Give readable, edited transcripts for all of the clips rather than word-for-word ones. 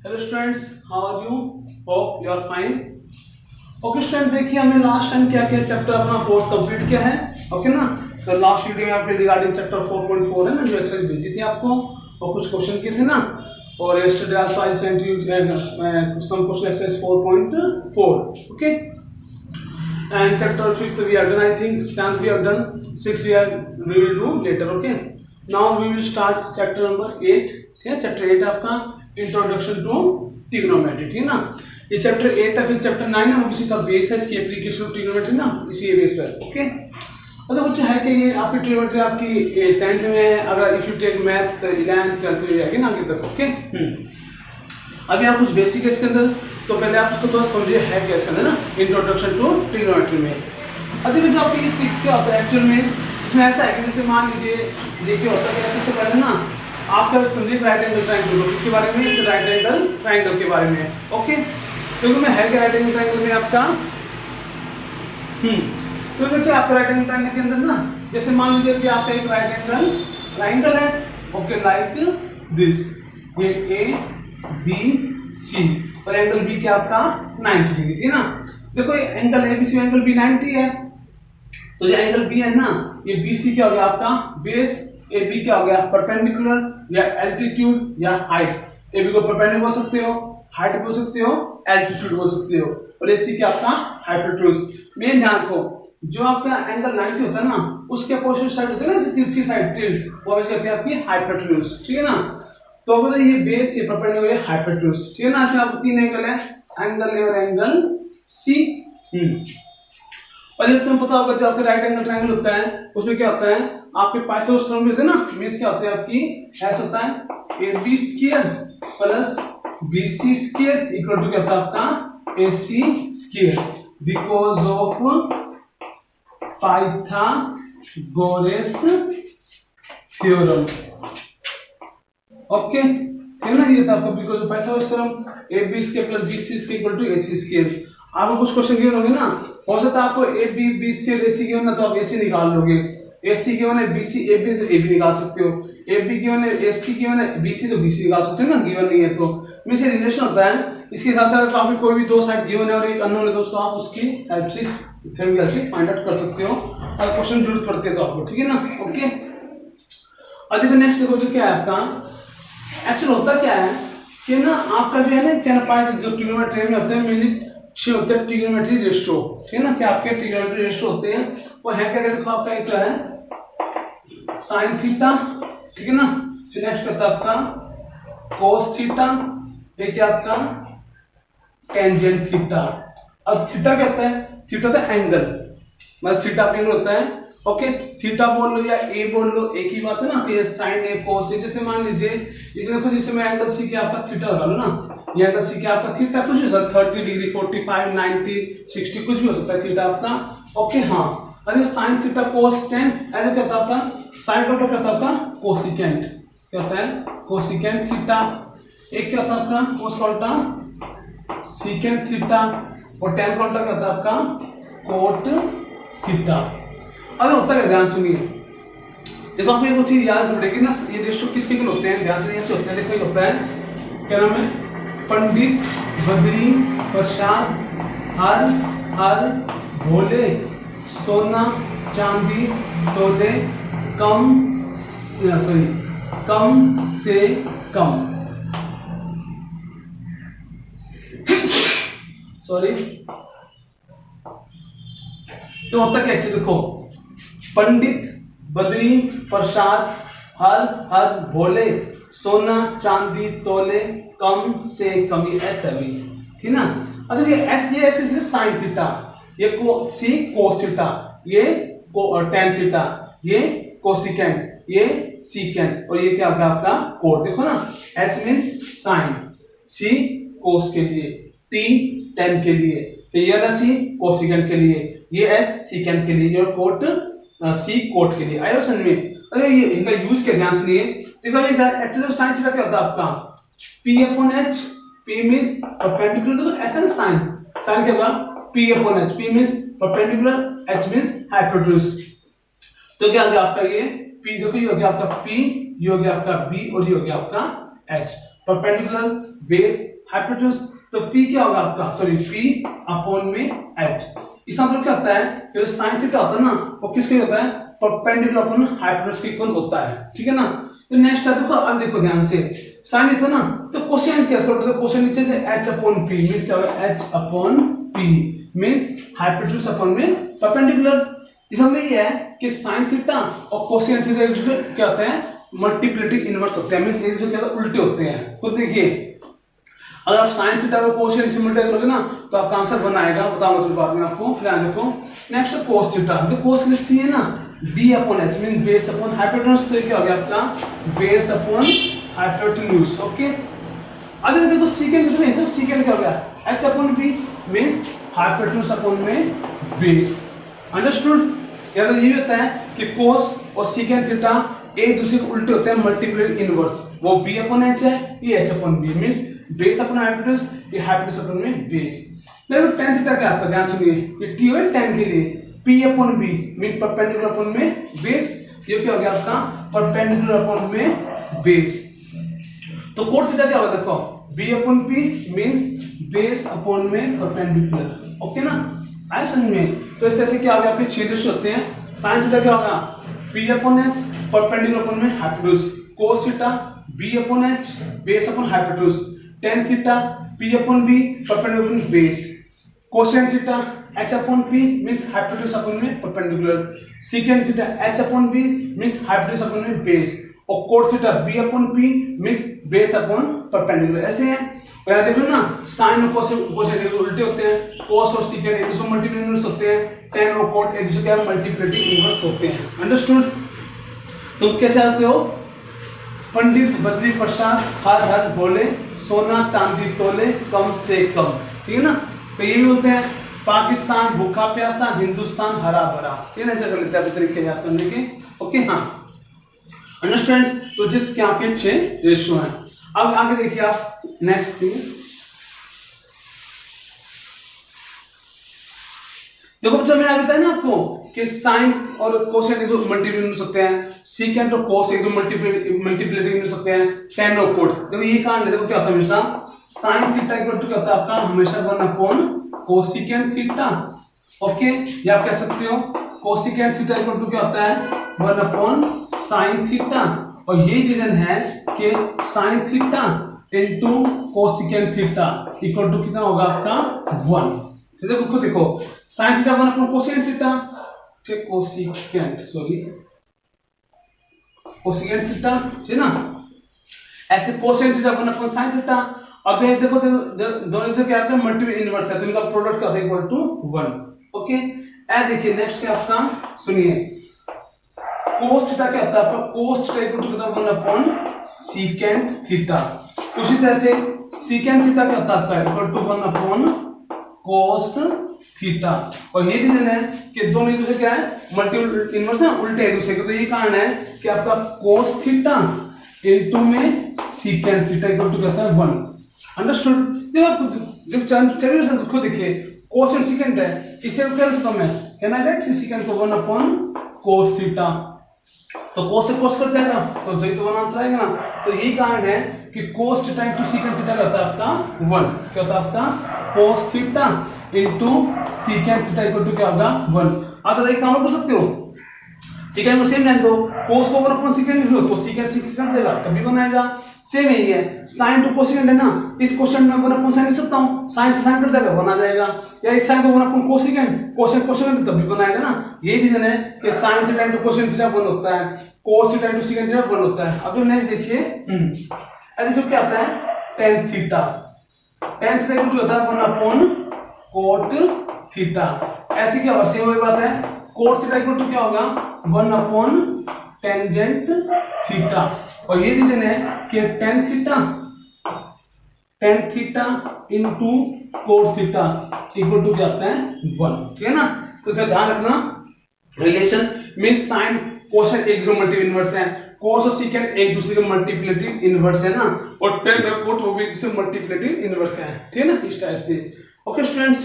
Hello students, how are you? Hope you are fine. Okay student, देखिए हमने last time क्या किया, chapter अपना फोर्थ कंप्लीट किया है। ओके ना, तो लास्ट वीडियो में आपने रिगार्डिंग चैप्टर 4.4 है ना, जो एक्सरसाइज भेजी थी आपको और कुछ क्वेश्चन किए थे ना, और yesterday also I sent you some question exercise 4.4. Okay, and chapter 5th we are done. I think since we have done 6 we will do later. Okay, now we will start chapter number 8. ठीक है, chapter 8 आपका introduction to trigonometry, ठीक है ना। ये chapter 8 है, फिर chapter 9 है, वो किसी का बेस है इसकी एप्लीकेशन ऑफ ट्रिग्नोमेट्री ना, इसी बेस पर। ओके, मतलब कुछ है कि ये आपकी ट्रिग्नोमेट्री आपकी 10th में है, अगर इफ यू टेक मैथ तो 11th 12th में जाएगी ना आगे तक। ओके, अभी आप कुछ बेसिक है इसके अंदर, तो पहले आप उसको थोड़ा समझिए है क्या इसके अंदर ना, इंट्रोडक्शन टू ट्रिग्नोमेट्री में। अभी जो आपकी ट्रिक क्या होता है एक्चुअल में, इसमें ऐसा है कि जैसे मान लीजिए देखिए होता है सबसे पहले ना आपका समझिए राइट एंगल ट्रायंगल, इसके बारे में राइट एंगल ट्रायंगल के बारे में। ओके, क्योंकि मैं है क्या राइट एंगल ट्रायंगल में आपका तो देखिए आपका राइट एंगल ट्रायंगल के अंदर ना, जैसे मान लीजिए कि आपका एक राइट एंगल ट्रायंगल है। ओके, लाइक दिस, ये ए बी सी और एंगल बी क्या आपका 90 डिग्री, ठीक है ना। देखो ये angle A B C angle B 90 है, तो जो एंगल बी है ना, ये बी सी क्या हो गया आपका बेस, ए बी क्या हो गया परपेंडिकुलर या एल्टीट्यूड या हाइट। ए बी को परपेंडिकुलर बोल सकते हो, हाइट बोल सकते हो, एल्टीट्यूड बोल सकते हो, और ए सी क्या आपका हाइपोटेन्यूज। मेन ध्यान रखो, जो आपका एंगल 90 होता है ना, उसके अपोजिट साइड होता है ना, तिरछी साइड टिल्ट, वो कहते हैं आपकी हाइपोटेन्यूज, ठीक है ना। तो अगर ये बेस ये परपेंडिकुलर ये हाइपोटेन्यूज, ठीक है ना। इसमें आपको तीन एंगल है, एंगल ए और एंगल सी। और जब तुम्हें पता होगा जो आपके राइट एंगल ट्रायंगल होता है उसमें क्या होता है, आपके पाइथागोरस थ्योरम होते हैं ना, मींस क्या होता है आपकी ऐसा होता है AB square plus BC square equal to क्या होता है आपका AC square, because of Pythagoras theorem. Okay, है ना, ये था आपका because of Pythagoras theorem, AB square plus BC square equal to AC square. आपको कुछ क्वेश्चन गिवन होंगे ना, हो सकता है आपको AB BC और AC गिवन ना, तो आप AC निकाल लोगे। AC गिवन है BC AB तो AB निकाल सकते हो, AB गिवन है AC गिवन है BC तो BC निकाल सकते हो ना, गिवन नहीं है तो में से रिलेशन होता है। इसके हिसाब से अगर आपको कोई भी दो साइड गिवन है और एक अननोन है तो उसको आप उसकी हेल्प से थ्योरम की हेल्प से फाइंड आउट कर सकते हो अगर क्वेश्चन जरूरत पड़ती है तो आपको, ठीक है ना। ओके, और देखो नेक्स्ट देखो जो क्या है आपका एक्चुअल होता क्या है कि ना आपका जो है ना क्या पार्ट जो ट्रिग्नोमेट्री में होते हैं मेनली 6 होते हैं ट्रिग्नोमेट्री रेशियो, ठीक है ना। क्या आपके ट्रिग्नोमेट्री रेशियो होते हैं वो है क्या, देखो आपका एक जो है साइन थीटा, ठीक है ना, फिर नेक्स्ट करता है आपका कोस थीटा, एक आपका टेंजेंट थीटा। अब थीटा क्या होता है, थीटा होता है एंगल, मतलब थीटा एंगल होता है। ओके, थीटा बोल लो या ए बोल लो, एक ही बात है ना, ये साइन ए कोस ए। जैसे मान लीजिए इसमें देखो, जैसे मैं एंगल सी के आपका थीटा लगा लो ना, ये एंगल सी के आपका थीटा कुछ भी हो सकता है, 30 डिग्री 45 90 60 कुछ भी हो सकता है थीटा आपका। ओके, हाँ, अरे साइन थीटा कोस टेन ऐसे क्या होता है आपका साइन टोटल क्या होता है आपका कोसिकेंट, क्या होता है कोसिकेंट थीटा। एक क्या होता है आपका कोस का उल्टा सीकेंट थीटा, और टेन का उल्टा क्या होता है आपका कोट थीटा। अब होता है, ध्यान सुनिए, देखो आपको एक चीज याद रखेगी ना, ये रेशियो किसके के होते हैं, ध्यान से ऐसे होते हैं। देखो ये होता है क्या नाम है, पंडित बद्री प्रसाद हर हर भोले सोना चांदी तोले कम से कम सॉरी। तो होता क्या, देखो पंडित बद्री प्रसाद हर हर भोले सोना चांदी तोले कम से कम, ये एस है, ठीक ना। अच्छा ये एस, ये एस इसलिए साइन थीटा, ये को सी कोस थीटा, ये टेन थीटा, ये कोसिकेंट, ये सीकेंट, और ये क्या होगा आपका कोट। देखो ना, एस मींस साइन, सी कोस के लिए, टी टेन के लिए, तो ये वाला सी कोसिकेंट के लिए, ये एस सीकेंट के लिए, और कोट सी कोट के लिए। आया समझ में। अरे ये इनका यूज क्या, ध्यान सुनिए। देखो एक्चुअली साइन थीटा क्या होता है आपका P upon H, P means perpendicular, देखो ऐसा ना साइन, साइन क्या होगा P upon H, P means perpendicular, H means hypotenuse. तो क्या हो गया आपका ये P, देखो ये हो गया आपका P, ये हो गया आपका B और ये हो गया आपका H। Perpendicular, base, hypotenuse. तो P क्या होगा आपका, सॉरी P अपॉन में H। इसका मतलब क्या होता है कि जो साइन थीटा होता है ना वो किसके होता है, परपेंडिकुलर अपॉन हाइपोटेन्यूज के इक्वल होता है, ठीक है ना। तो नेक्स्ट है, देखो अब देखो ध्यान से, साइन है तो ना, तो कोसेंट क्या करते हैं, कोसेंट नीचे से H अपॉन P मींस क्या होगा, H upon P means hypotenuse upon में परपेंडिकुलर। इसका मतलब ये है कि साइन थीटा और कोसेंट थीटा क्या होता है, मल्टीप्लिकेटिव इनवर्स होते हैं, मींस एक दूसरे के उल्टे होते हैं। तो देखिए अगर आप साइन थीटा को कोसेंट से मल्टीप्लाई करोगे ना तो आपका आंसर बन आएगा, बताऊंगा फिर बाद में आपको। फिर आगे देखो नेक्स्ट कोस थीटा, तो कोस में सी है ना, b upon h means base upon hypotenuse. तो क्या हो गया आपका बेस अपॉन हाइपोटेन्यूज, ओके। अगर देखो सेकंड कितना है, सेकंड क्या हो गया, h upon b means hypotenuse upon में बेस। अंडरस्टूड। याद ये होता है कि कोस और सेकंड थीटा एक दूसरे के उल्टे होते हैं, मल्टीप्लिकेटिव इनवर्स। वो b अपॉन h है, ये h upon b means base upon hypotenuse, ये हाइपोटेन्यूज अपॉन में बेस। देखो tan थीटा क्या आपका, ध्यान सुनिए, ये t है tan के लिए, p upon b means perpendicular upon में बेस। ये क्या हो गया आपका परपेंडिकुलर अपॉन में बेस। तो कोट थीटा क्या होगा, देखो b upon p means base upon में परपेंडिकुलर, ओके ना, आया समझ में। तो इस तरह से क्या होगा, आपके छह दृश्य होते हैं। साइन थीटा क्या होगा, p upon h perpendicular upon में hypotenuse, cos theta b upon h base upon hypotenuse, tan theta p upon b perpendicular upon base, cosecant theta h upon p means hypotenuse upon में perpendicular, secant theta h upon b means hypotenuse upon में base, और cot theta b upon p means base upon perpendicular. ऐसे है। और यहां देख लो ना, sign और कोसेंट उल्टे होते हैं, कोस और सेकंड एक दूसरे मल्टीप्लिकेटिव इनवर्स होते हैं, tan और कोट एक दूसरे के मल्टीप्लिकेटिव इनवर्स होते हैं। अंडरस्टूड। तो कैसे आते हो, पंडित बद्री प्रसाद हर हर बोले, सोना चांदी तोले कम से कम, ठीक है ना। तो यही बोलते हैं, पाकिस्तान भूखा प्यासा, हिंदुस्तान हरा भरा। ये ऐसे कर लेते हैं तरीके याद करने के, ओके। हाँ अंडरस्टैंड। तो जित क्या आपके 6 रेशियो हैं। अब आगे देखिए आप नेक्स्ट थिंग, देखो जब मैंने बताया ना आपको कि साइन और कोसेंट एक मल्टीप्लिकेटिव इनवर्स होते हैं, सेकंड और कोस एक मल्टीप्लिकेटिव इनवर्स होते हैं, tan और कोट। देखो ये कारण देखो क्या होता है, हमेशा साइन थीटा इक्वल टू क्या होता है आपका, हमेशा 1 अपॉन कोसेकेंट थीटा, ओके। या आप कह सकते हो कोसेकेंट थीटा इक्वल टू क्या होता है, 1 अपॉन साइन थीटा। और यही रीजन है कि sine theta into cosecant theta equal to कितना होगा आपका 1। देखो खुद देखो, sine theta 1 upon cosecant theta, फिर कोसेकेंट सॉरी कोसेकेंट थीटा, ठीक है ना। ऐसे cosecant theta 1 upon sine theta. अब देखो दोनों इधर क्या आपका मल्टीप्ल इनवर्स है, तो इनका प्रोडक्ट क्या होता है, इक्वल टू 1, ओके। ऐ देखिए नेक्स्ट क्या आपका, सुनिए कोस थीटा क्या होता है आपका, कोस थीटा इक्वल टू कितना 1 अपॉन सीकेंट थीटा। उसी तरह से सीकेंट थीटा क्या होता है आपका, equal to 1 upon cos theta. और ये रीजन है कि दोनों एक दूसरे क्या है, मल्टीपल इनवर्स है, उल्टे एक दूसरे के। तो ये कारण है कि आपका कोस थीटा इनटू में सीकेंट थीटा इक्वल टू क्या होता है 1। अंडरस्टूड। देखो जब चलिए से खुद देखिए, कोस एंड सीकेंट है, इसे कैसे कम है, कैन आई राइट सीकेंट को 1 अपॉन कोस थीटा। तो कोस से कोस कट जाएगा, तो यही तो 1 आंसर आएगा ना। तो यही कारण है कि cos theta into secant theta क्या होता है आपका 1, क्या होता है आपका cos theta into secant theta equal to क्या होगा 1। आप तो एक काम कर सकते हो, सीकेंट को सेम रहने दो, कोस को 1 अपॉन सीकेंट लिख लो तो सीकेंट सीकेंट कट जाएगा, तभी बनाएगा। सेम यही है, साइन टू कोसेकेंट है ना, इस क्वेश्चन में 1 अपॉन साइन लिख सकता हूं, साइन से साइन कट जाएगा, बना जाएगा। या इस साइन को 1 अपॉन कोसेकेंट, कोसेकेंट कोसेकेंट तभी बनाएगा ना। ये रीजन है कि sine theta into cosecant theta 1 होता है, कोस थीटा इनटू सीकेंट थीटा 1 होता है। अब जो नेक्स्ट देखिए, देखो क्या आता है tan theta, tan theta equal to होता है 1 अपॉन कोट थीटा। ऐसे क्या होगा, सेम वही बात है, कोट थीटा इक्वल टू क्या होगा 1 अपॉन टेंजेंट थीटा। और ये रीजन है कि tan theta into cot theta equal to क्या आता है 1, ठीक है ना। तो ध्यान रखना, रिलेशन मींस साइन कोसेंट एक दूसरे मल्टीप्ल इनवर्स है, कोस और सीकेंट एक दूसरे के मल्टीप्लिकेटिव इनवर्स है ना, और tan और कोट वो भी एक दूसरे मल्टीप्लिकेटिव इनवर्स है, ठीक है ना, इस टाइप से। ओके स्टूडेंट्स,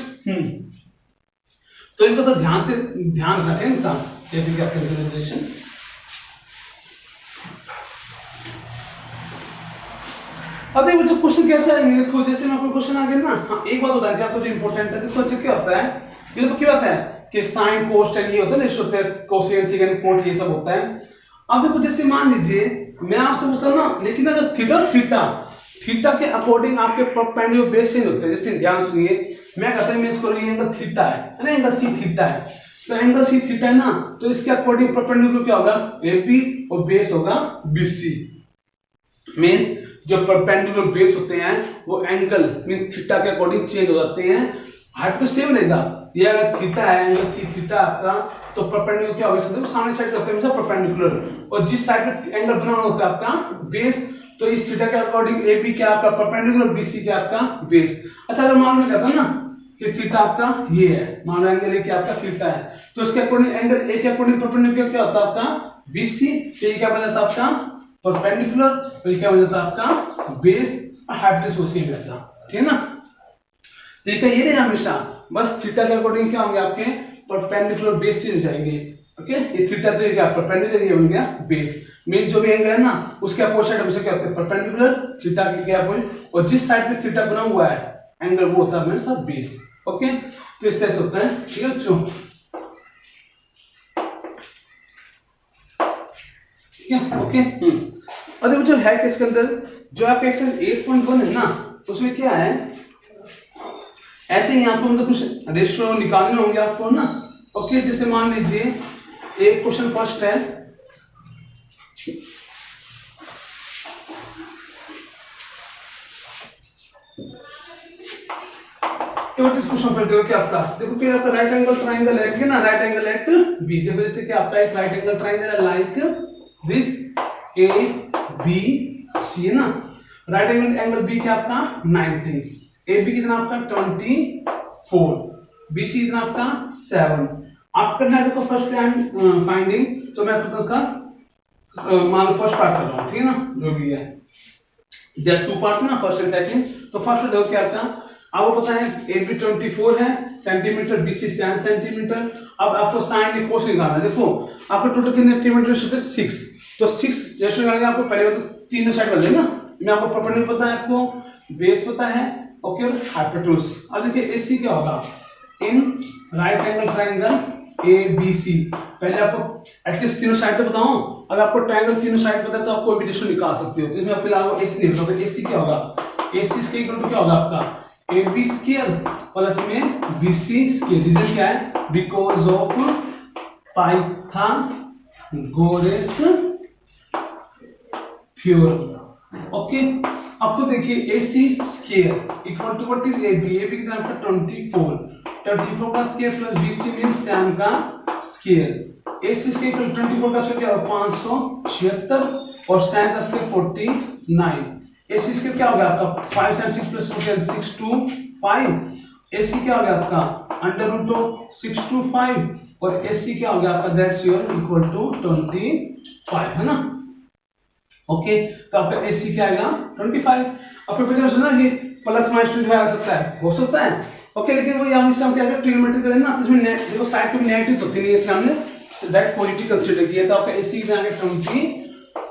तो इनको तो ध्यान रखें इनका, जैसे कि आपके रिलेशन अब देखो बच्चों क्वेश्चन कैसा है, देखो जैसे मैं आपको क्वेश्चन आ गया ना, हाँ एक बात होता है आपको जो इंपॉर्टेंट है, देखो क्या होता है, ये देखो क्या होता है कि साइन कोस टेन ये होता है, रेशियो होते हैं, कोसेक सेकंड कोट ये सब होता है। अब देखो जैसे मान लीजिए मैं आपसे पूछता हूं ना, लेकिन अगर थीटा थीटा थीटा के अकॉर्डिंग आपके परपेंडिकुलर बेस चेंज होते हैं। जैसे ध्यान सुनिए, मैं कहता हूं इमेज करो ये एंगल थीटा है ना, एंगल सी थीटा है, तो एंगल सी थीटा है ना, तो इसके अकॉर्डिंग परपेंडिकुलर क्या होगा, एपी और बेस होगा बीसी। मींस जो परपेंडिकुलर बेस होते हैं वो एंगल मीन थीटा के अकॉर्डिंग चेंज हो जाते हैं, हाइट तो सेम रहेगा। ये अगर थीटा है एंगल सी थीटा आपका, तो परपेंडिकुलर क्या होगा, देखो सामने साइड होता है हमेशा परपेंडिकुलर, और जिस साइड पे एंगल बनाना होता है आपका बेस, तो इस थीटा के अकॉर्डिंग एबी क्या आपका परपेंडिकुलर, बीसी क्या आपका बेस। अच्छा अगर मान लो कहता हूं ना कि थीटा आपका ये है, मान लो एंगल ए क्या आपका थीटा है, तो इसके अकॉर्डिंग एंगल ए के अकॉर्डिंग परपेंडिकुलर क्या होता है आपका बीसी, तो ये क्या बन जाता है आपका परपेंडिकुलर, तो ये क्या बन जाता है आपका बेस, और हाइपोटेनस वो सेम रहता है, ठीक है ना। ठीक है, ये नहीं हमेशा, बस थीटा के अकॉर्डिंग क्या होंगे आपके परपेंडिकुलर बेस चेंज हो जाएंगे। ओके, ये थीटा तो ये क्या परपेंडिकुलर, ये बन गया बेस। मींस जो भी एंगल है ना उसके अपोजिट हमेशा क्या होता है परपेंडिकुलर, थीटा के क्या अपोजिट, और जिस साइड पे थीटा बना हुआ है एंगल वो होता है हमेशा बेस। ओके, तो इस तरह से होता है, ठीक है बच्चों, ठीक है। ओके, और देखो जो है कि इसके अंदर जो आपका एक्सरसाइज 8.1 है ना, उसमें क्या है, ऐसे ही आपको मतलब कुछ रेशियो निकालने होंगे आपको ना। ओके, जैसे मान लीजिए एक क्वेश्चन फर्स्ट है, तो इस क्वेश्चन पर देखो क्या आपका, देखो क्या आपका राइट एंगल ट्रायंगल है, ठीक है ना, राइट एंगल एट बी, देखो जैसे कि आपका एक राइट एंगल ट्रायंगल है like this A B C है ना, राइट एंगल बी क्या आपका 90, ए बी कितना आपका 24, बी सी कितना आपका 7। आप करना है देखो फर्स्ट फाइंडिंग, तो मैं करता हूं उसका मान लो फर्स्ट पार्ट कर रहा हूं, ठीक है ना, जो भी है देयर टू पार्ट्स है ना, फर्स्ट एंड सेकंड। तो फर्स्ट देखो क्या आपका, आपको पता है ए बी 24 है सेंटीमीटर, बी सी 7 सेंटीमीटर। अब आपको साइन कोस निकालना है, देखो आपको टोटल कितने सेंटीमीटर होते हैं 6, तो 6 रेशियो निकालने आपको पहले तो तीनों साइड बन जाएगा, मैं आपको परपेंडिकुलर पता है, आपको बेस पता है, ओके, और हाइपोटेन्यूज। अब देखिए एसी क्या होगा in right angle triangle A B C, पहले आपको एटलीस्ट तीनों साइड तो बताऊं, अगर आपको ट्रायंगल तीनों साइड पता है तो आप कोई भी रेशियो निकाल सकते हो। तो इसमें फिलहाल एसी नहीं होगा, तो एसी क्या होगा, एसी स्क्वायर इक्वल टू क्या होगा आपका ए बी स्क्वायर प्लस में बी सी स्क्वायर। रीजन क्या है, because of Pythagoras theorem. Okay, आपको देखिए AC square equal to what is AB, AB कितना आपका 24, 24 का स्क्वायर प्लस BC मींस 7 का स्क्वायर। AC स्क्वायर इक्वल 24 का स्क्वायर क्या होगा 576 और 7 का स्क्वायर 49। AC स्क्वायर क्या हो गया आपका 5 and 6 plus 4 6 to 5। AC क्या हो गया आपका अंडर रूट ऑफ 6 to 5 और AC क्या हो गया आपका दैट्स योर इक्वल टू 25 है ना। ओके, तो आपका AC क्या आएगा 25। अब प्रोफेसर ने सुना कि प्लस माइनस 25 आ सकता है, हो सकता है। ओके, लेकिन वो यहाँ से हम क्या करें ट्रिग्नोमेट्री करें ना, तो इसमें देखो साइड पे नेगेटिव तो थी नहीं, इसलिए हमने डायरेक्ट पॉजिटिव कंसीडर किया, तो आपका AC में आ गया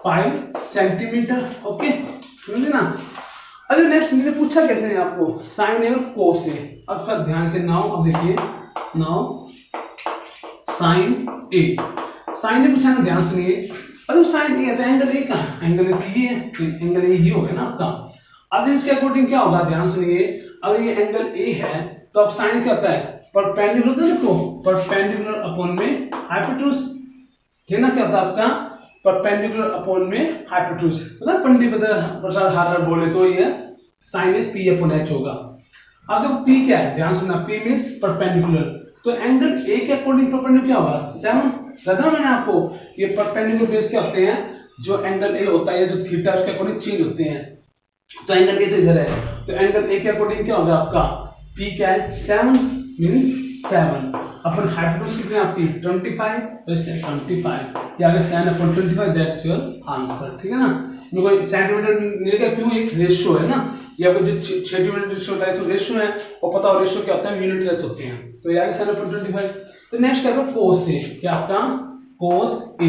25 सेंटीमीटर। ओके, समझे ना। अरे नेक्स्ट मैंने पूछा कैसे है आपको साइन है और कोस है। अब थोड़ा ध्यान के नाउ, अब देखिए नाउ साइन ए, साइन ए पूछा ना, ध्यान सुनिए। अरे साइन ए है तो एंगल ए कहां है, एंगल ए ये है, तो एंगल ए ही होगा ना आपका। अब इसके अकॉर्डिंग क्या होगा, ध्यान सुनिए, अगर ये एंगल ए है तो अब साइन क्या होता है परपेंडिकुलर होता है, देखो परपेंडिकुलर अपॉन में हाइपोटेन्यूज, ठीक ना, क्या होता है आपका परपेंडिकुलर अपॉन में हाइपोटेन्यूज, मतलब पंडित प्रसाद हार्डर बोले तो ये sine A P upon H होगा। अब देखो पी क्या है, ध्यान सुनना, पी मींस परपेंडिकुलर, तो एंगल ए के अकॉर्डिंग परपेंडिकुलर क्या होगा 7। बताया मैंने आपको ये परपेंडिकुलर बेस क्या होते हैं, जो एंगल ए होता है जो थीटा उसके अकॉर्डिंग चेंज होते हैं, तो एंगल ए तो इधर है, तो एंगल ए के अकॉर्डिंग क्या होगा आपका पी क्या है 7 मींस 7 अपन हाइपोटेन्यूज कितने आपकी 25, तो इससे 25 या अगर 7 अपॉन 25 दैट्स योर आंसर, ठीक है ना। इनको सेंटीमीटर मिलेगा क्यों, एक रेशियो है ना, ये आपको जो सेंटीमीटर रेशियो होता है इसमें रेशियो है, और पता हो रेशियो क्या होता है यूनिट लेस होते हैं, तो ये आ गया 7 अपॉन 25। तो नेक्स्ट क्या होगा कोस ए, क्या आपका कोस ए।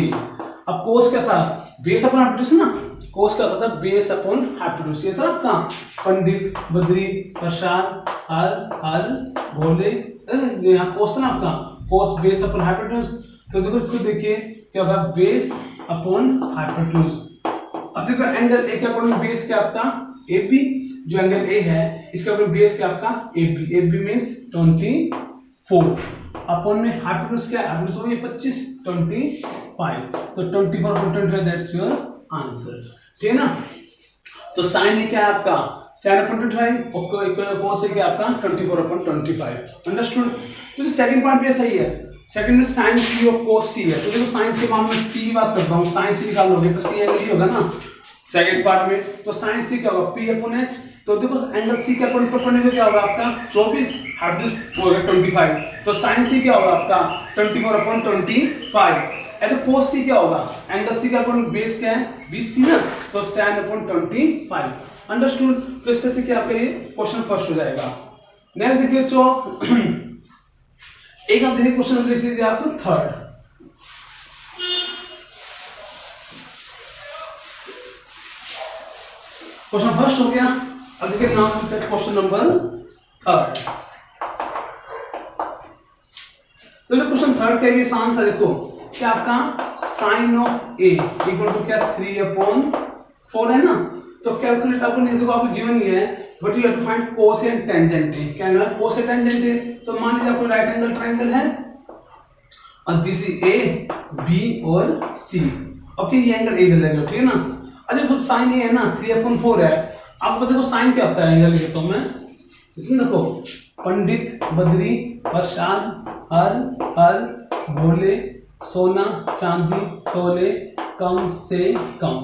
अब कोस क्या था बेस अपॉन हाइपोटेन्यूज ना, कोस क्या होता था, बेस अपॉन हाइपोटेन्यूज। ये था आपका पंडित, बद्री, प्रसाद, हर, भोले, यहाँ कोस था ना आपका, कोस बेस अपॉन हाइपोटेन्यूज। तो देखो इसको देखिए क्या होगा, बेस अपॉन हाइपोटेन्यूज। अब देखो एंगल ए के अकॉर्डिंग बेस क्या आपका एबी, जो एंगल ए है इसके अकॉर्डिंग बेस क्या आपका एबी, एबी मींस 24 अपॉन में हाइपोटेन्यूज क्या है, हाइपोटेन्यूज हो गई 25, 25, तो 24 अपॉन 25 दैट्स योर आंसर, ठीक है ना। तो साइन ए क्या है आपका sin अपॉन 25 और cos ए क्या आपका 24 अपॉन 25, अंडरस्टूड। तो सेकंड पार्ट भी ऐसा ही है, सेकंड में sin c और cos c है। तो देखो sin c मामले में c बात करता हूं, sin c निकाल लोगे तो c एंगल ही होगा ना सेकंड पार्ट में। तो sin c क्या होगा p अपॉन h। तो देखो एंगल c के अकॉर्डिंग परपेंडिकुलर क्या होगा आपका 24, हाइपोटेन्यूज होगा 25, तो sin c क्या होगा आपका 24 अपॉन 25। ऐसे cos c क्या होगा, एंगल c का अकॉर्डिंग बेस क्या है 20 ना, तो sin अपॉन 25, अंडरस्टूड। तो इस तरह से क्या आपका ये क्वेश्चन फर्स्ट हो जाएगा। नेक्स्ट देखिए तो एक आप देखिए क्वेश्चन देख लीजिए आप थर्ड। क्वेश्चन फर्स्ट हो गया, अब देखिए नाउ क्वेश्चन नंबर थर्ड। तो जो क्वेश्चन थर्ड का ये आंसर देखो क्या आपका sine of A equal to क्या 3 अपॉन 4 है ना। तो कैलकुलेट आपको नहीं, देखो आपको गिवन ही है but you have to find cos and tangent है। क्या है कोस एंड टेंजेंट है, तो मान लीजिए आपको राइट एंगल ट्रायंगल है और दिस इज ए बी और सी। ओके ये एंगल ए दे देंगे, ठीक है ना। अच्छा कुछ साइन ए है ना 3 अपॉन 4 है, आपको देखो साइन क्या होता है एंगल के, तो मैं देखो पंडित, बद्री, प्रसाद, हर, भोले, सोना, चांदी, तोले, कम से कम,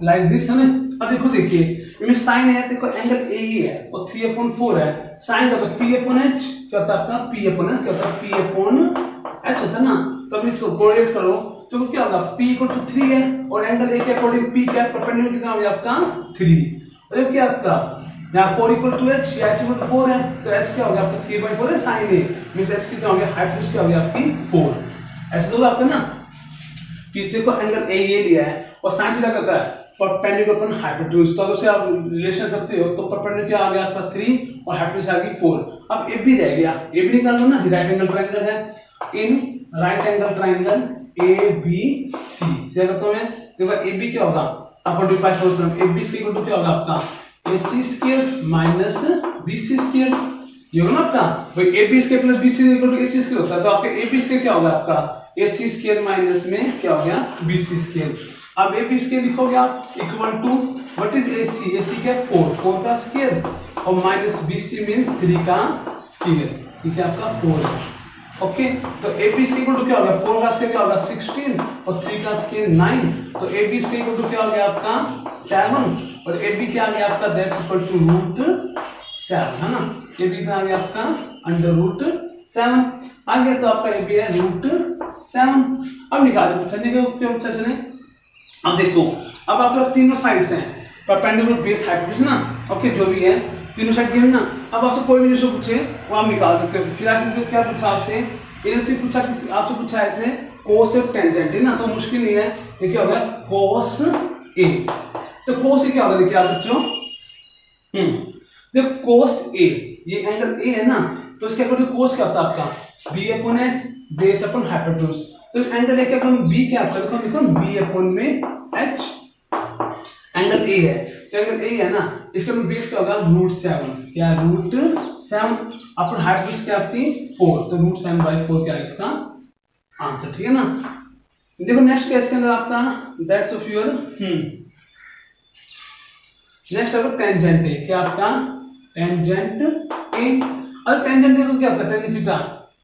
लाइक दिस है ना। अब देखो देखिए इनमें साइन है, देखो एंगल ए ही है और 3 अपॉन 4 है, साइन का तो p अपॉन h क्या होता है आपका p अपॉन h क्या होता है p अपॉन h होता है ना। तो अब इसको कोरिलेट करो तो क्या होगा p इक्वल टू 3 है और एंगल a के अकॉर्डिंग p क्या परपेंडिकुलर कितना हो गया आपका 3। और क्या आपका यहाँ 4 इक्वल टू h या h इक्वल टू 4 है, तो h क्या हो गया आपका 3/4 है साइन a मींस h कितना हो गया हाइपोटेन्यूज क्या हो गया आपकी 4। ऐसे तो आपका ना कि देखो एंगल a ये लिया है और साइन क्या करता है परपेंडिकुलर अपॉन हाइपोटेन्यूज। तो अगर उसे आप रिलेशन करते हो तो परपेंडिकुलर क्या आ गया आपका 3 और हाइपोटेन्यूज आ गई 4। अब ए बी रह गया, ए बी निकाल लो ना, राइट एंगल ट्रायंगल है। In right angle triangle A B C से करता हूं मैं, देखो ए बी क्या होगा आपको डिवाइड करो, A B C equal to क्या होगा आपका A C square minus B C square, ये होगा ना आपका भाई A B square plus B C equal to A C square होता है। तो आपका ए बी स्क्वायर क्या होगा आपका ए सी स्क्वायर माइनस में क्या हो गया बी सी स्क्वायर। अब ए बी स्क्वायर लिखोगे आप equal to what is A C क्या 4 का स्क्वायर और माइनस बी सी मींस 3 का स्क्वायर, ठीक है आपका 4 है। ओके तो A B square equal to क्या होगा 4 का स्क्वायर क्या होगा 16 और 3 का स्क्वायर 9, तो A B square equal to क्या हो गया आपका 7 और ए बी क्या आ गया आपका दैट्स इक्वल टू √7 है ना। ए बी कितना आ गया आपका √7 आ गया, तो आपका ए बी है √7। अब निकाल दो चलने के ऊपर से अब देखो अब आपका तीनों साइड्स हैं परपेंडिकुलर बेस हाइपोटेन्यूज ना, ओके जो भी है तीनों साइड गिवन ना। अब आपसे कोई भी रेशो पूछे वो आप निकाल सकते हो। फिर ऐसे क्या पूछा आपसे, इधर से पूछा किसी आपसे पूछा ऐसे कोस और टेंजेंट है ना, तो मुश्किल नहीं है। ये क्या होगा कोस ए, तो कोस ए क्या होगा देखिए आप बच्चों देखो कोस ए ये एंगल ए है ना, तो इसके अकॉर्डिंग कोस क्या होता है आपका B upon H base upon hypotenuse. तो इस एंगल ए के अकॉर्डिंग बी क्या आपका देखो लिखो बी अपॉन में एच, एंगल ए है तो एंगल ए है ना, इसका बेस क्या होगा √7 या √7 अपॉन हाइपोटेन्यूज क्या आपकी 4, तो √7/4 क्या है इसका आंसर, ठीक है ना। देखो नेक्स्ट केस के अंदर आपका दैट्स ऑफ योर नेक्स्ट आपका टेंजेंट है, क्या आपका टेंजेंट ए। और टेंजेंट देखो क्या होता है tan theta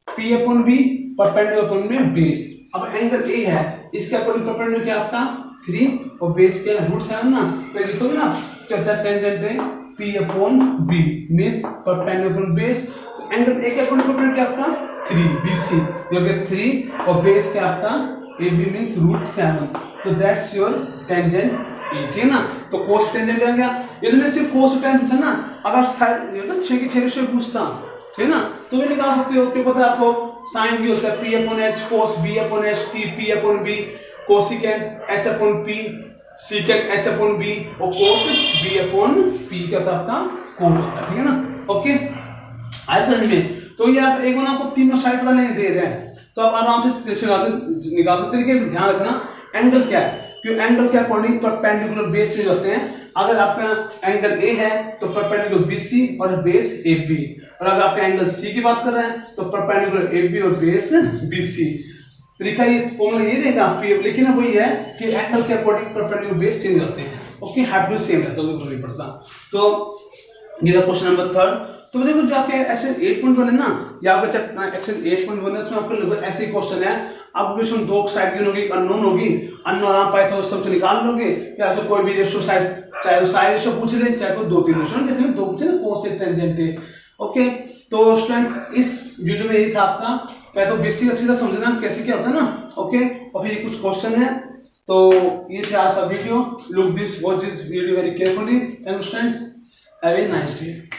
p upon b perpendicular upon में बेस। अब एंगल ए है इसके अकॉर्डिंग परपेंडिकुलर क्या आपका 3 और बेस क्या √7 ना, तो लिखोगे ना क्या होता है टेंजेंट है p upon b means perpendicular upon base. तो एंगल ए के अकॉर्डिंग परपेंडिकुलर क्या आपका 3 bc जो कि 3 और बेस क्या आपका ab मींस √7, तो दैट्स योर टेंजेंट ए, ठीक है ना। तो कोस टेंजेंट आ गया। ये तो मैं सिर्फ कोस टेन पूछा ना, अगर साइड ये तो 6 के 6 रेशियो पूछता ठीक है ना। तो भी निकाल सकते हो, क्या पता है आपको, साइन भी होता है p upon h, cos b upon h, t p upon b, cosecant h upon p, secant h upon b और कोट b अपॉन p क्या था आपका कोट होता है, ठीक है ना। ओके, ऐसा नहीं है। तो ये आप एक बार आपको तीनों साइड पता नहीं दे रहे हैं तो आप आराम से निकाल सकते हैं। ध्यान रखना एंगल क्या है, क्योंकि एंगल के अकॉर्डिंग परपेंडिकुलर बेस चेंज होते हैं। अगर आपका एंगल ए है तो परपेंडिकुलर बीसी और बेस ए बी, और अगर आपका एंगल सी की बात कर रहे हैं तो परपेंडिकुलर ए बी और बेस बीसी। तरीका ये फॉर्मूला ये रहेगा, लेकिन वही है कि एंगल के अकॉर्डिंग परपेंडिकुलर बेस चेंज होते हैं। ओके, हैव टू सेम है तो कोई नहीं पड़ता। तो ये क्वेश्चन नंबर 3। तो देखो जो आपके एक्सरसाइज 8.1 है ना, या आपका चैप्टर एक्सरसाइज 8.1 है, उसमें आपको लगभग ऐसे ही क्वेश्चन है। आपको क्वेश्चन दो साइड गिवन होगी, अननोन होगी, अननोन आप पाइथागोरस से निकाल लोगे, या तो कोई भी रेशियो साइज, चाहे साइड रेशियो पूछ ले, चाहे कोई दो तीन रेशियो, जैसे दो पूछे ना कोस से टेंजेंट है। ओके, तो स्टूडेंट्स इस वीडियो में यही था आपका, पहले तो बेसिक अच्छी तरह समझना कैसे क्या होता है ना। ओके, और फिर कुछ क्वेश्चन है। तो ये था आज का video. Look this, watch this video very carefully and students have a nice day.